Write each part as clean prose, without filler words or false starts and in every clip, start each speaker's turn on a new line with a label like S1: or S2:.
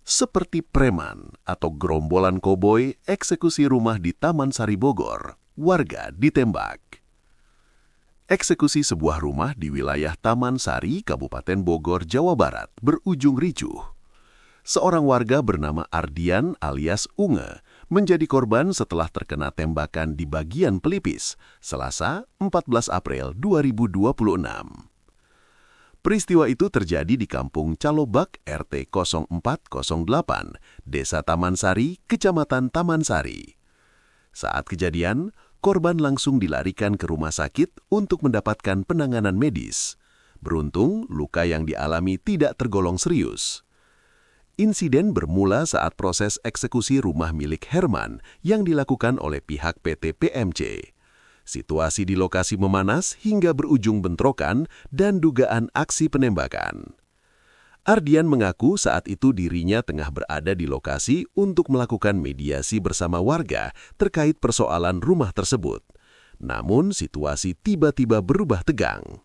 S1: Seperti preman atau gerombolan koboi eksekusi rumah di Taman Sari Bogor, warga ditembak. Eksekusi sebuah rumah di wilayah Taman Sari, Kabupaten Bogor, Jawa Barat berujung ricuh. Seorang warga bernama Ardian alias Unge menjadi korban setelah terkena tembakan di bagian pelipis, Selasa 14 April 2026. Peristiwa itu terjadi di Kampung Calobak RT 0408, Desa Taman Sari, Kecamatan Taman Sari. Saat kejadian, korban langsung dilarikan ke rumah sakit untuk mendapatkan penanganan medis. Beruntung, luka yang dialami tidak tergolong serius. Insiden bermula saat proses eksekusi rumah milik Herman yang dilakukan oleh pihak PT PMC. Situasi di lokasi memanas hingga berujung bentrokan dan dugaan aksi penembakan. Ardian mengaku saat itu dirinya tengah berada di lokasi untuk melakukan mediasi bersama warga terkait persoalan rumah tersebut. Namun situasi tiba-tiba berubah tegang.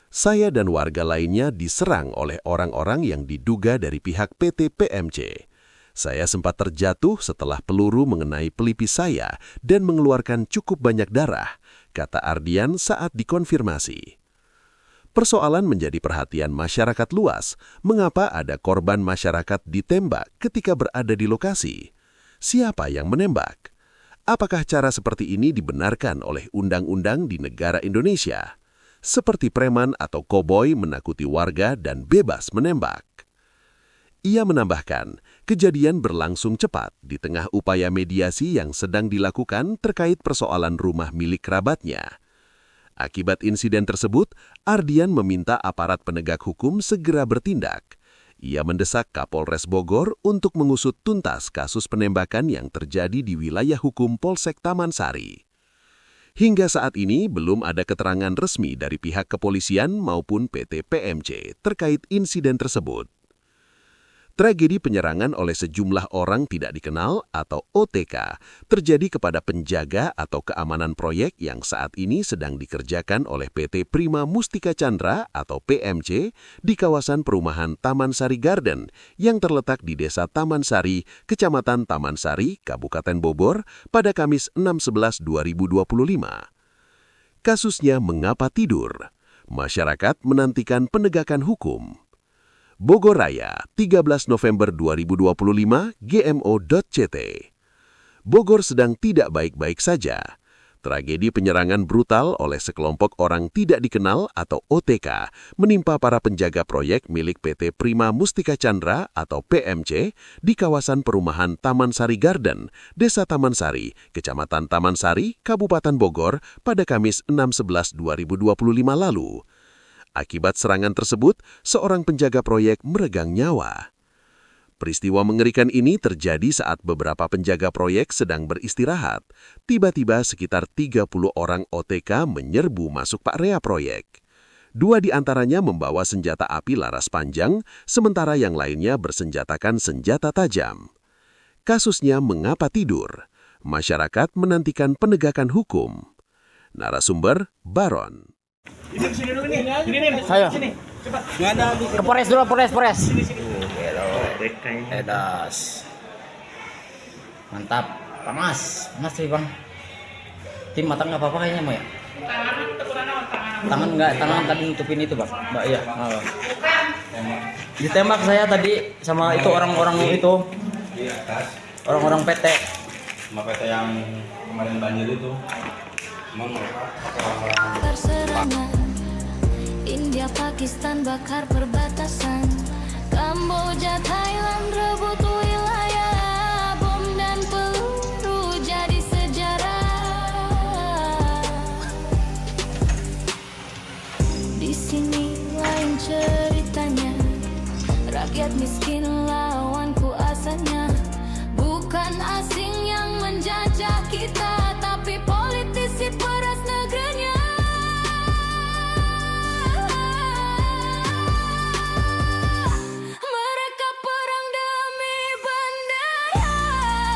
S1: Saya dan warga lainnya diserang oleh orang-orang yang diduga dari pihak PT PMC. Saya sempat terjatuh setelah peluru mengenai pelipis saya dan mengeluarkan cukup banyak darah, kata Ardian saat dikonfirmasi. Persoalan menjadi perhatian masyarakat luas. Mengapa ada korban masyarakat ditembak ketika berada di lokasi? Siapa yang menembak? Apakah cara seperti ini dibenarkan oleh undang-undang di negara Indonesia? Seperti preman atau koboi menakuti warga dan bebas menembak. Ia menambahkan, kejadian berlangsung cepat di tengah upaya mediasi yang sedang dilakukan terkait persoalan rumah milik kerabatnya. Akibat insiden tersebut, Ardian meminta aparat penegak hukum segera bertindak. Ia mendesak Kapolres Bogor untuk mengusut tuntas kasus penembakan yang terjadi di wilayah hukum Polsek Taman Sari. Hingga saat ini belum ada keterangan resmi dari pihak kepolisian maupun PT PMC terkait insiden tersebut. Tragedi penyerangan oleh sejumlah orang tidak dikenal atau OTK terjadi kepada penjaga atau keamanan proyek yang saat ini sedang dikerjakan oleh PT Prima Mustika Chandra atau PMC di kawasan perumahan Taman Sari Garden yang terletak di Desa Taman Sari, Kecamatan Taman Sari, Kabupaten Bogor pada Kamis 6/11/2025. Kasusnya mengapa tidur? Masyarakat menantikan penegakan hukum. Bogor Raya, 13 November 2025, GMO.CT. Bogor sedang tidak baik-baik saja. Tragedi penyerangan brutal oleh sekelompok orang tidak dikenal atau OTK menimpa para penjaga proyek milik PT Prima Mustika Chandra atau PMC di kawasan perumahan Taman Sari Garden, Desa Taman Sari, Kecamatan Taman Sari, Kabupaten Bogor pada Kamis 6/11/2025 lalu. Akibat serangan tersebut, seorang penjaga proyek meregang nyawa. Peristiwa mengerikan ini terjadi saat beberapa penjaga proyek sedang beristirahat. Tiba-tiba sekitar 30 orang OTK menyerbu masuk area proyek. 2 di antaranya membawa senjata api laras panjang, sementara yang lainnya bersenjatakan senjata tajam. Kasusnya mengapa tidur? Masyarakat menantikan penegakan hukum. Narasumber, Baron.
S2: Sini dulu nih. Sini.
S3: Ayo.
S2: Sini. Cepat.
S3: Ke Polres dulu, Polres.
S2: Sini.
S3: Edas. Mantap. Panas sih, Bang. Tim mata nggak apa-apa kayaknya, Mo ya? Tangan tadi nutupin itu, Bang. Mbak, iya. Ditembak saya tadi sama itu orang-orang itu.
S4: Di atas.
S3: Orang-orang PT.
S4: Sama PT yang kemarin banjir itu.
S5: Perserangan India Pakistan bakar perbatasan, Kamboja Thailand rebut wilayah, bom dan peluru jadi sejarah. Di sini lain ceritanya, rakyat miskin lawan kuasanya, bukan asing yang menjajah kita, tapi politisi peras negerinya. Mereka perang demi bendera,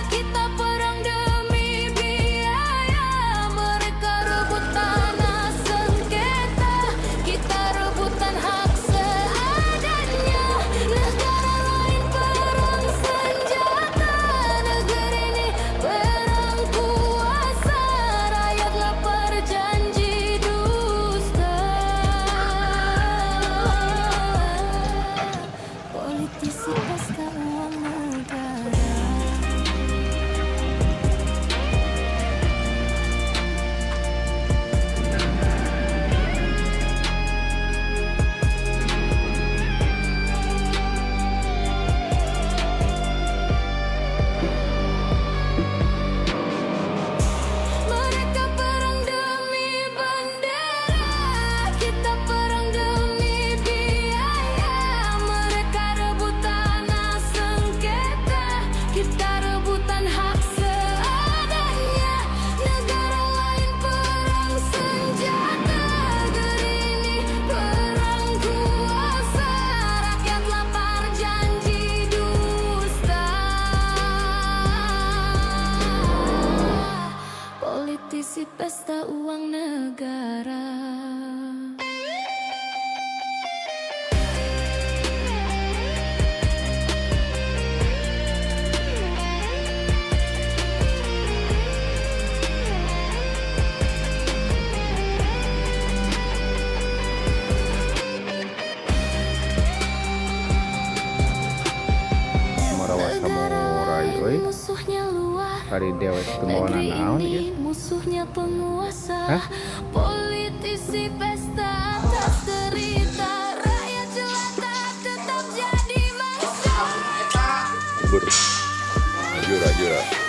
S5: kita perang demi biaya. Mereka rebut tanah sengketa, kita rebutan hak seadanya. Negara lain perang pesta uang negara. Mereka perang demi bendera, kita perang demi biaya. Mereka rebut tanah sengketa, kita rebutan hak seadanya. Negara lain perang senjata, negeri ini perang kuasa. Rakyat lapar janji dusta. Politisi pesta uang negara.
S6: Marawa samurai euy.
S5: Musuhnya luar.
S6: Hari dewek teu mau
S5: Negeri
S6: nanaon
S5: ini
S6: ieu.
S5: musuhnya penguasa.
S6: Hah?
S5: Politisi pesta atas derita. Rakyat jelata tetap jadi mangsa.
S1: Jura, jura.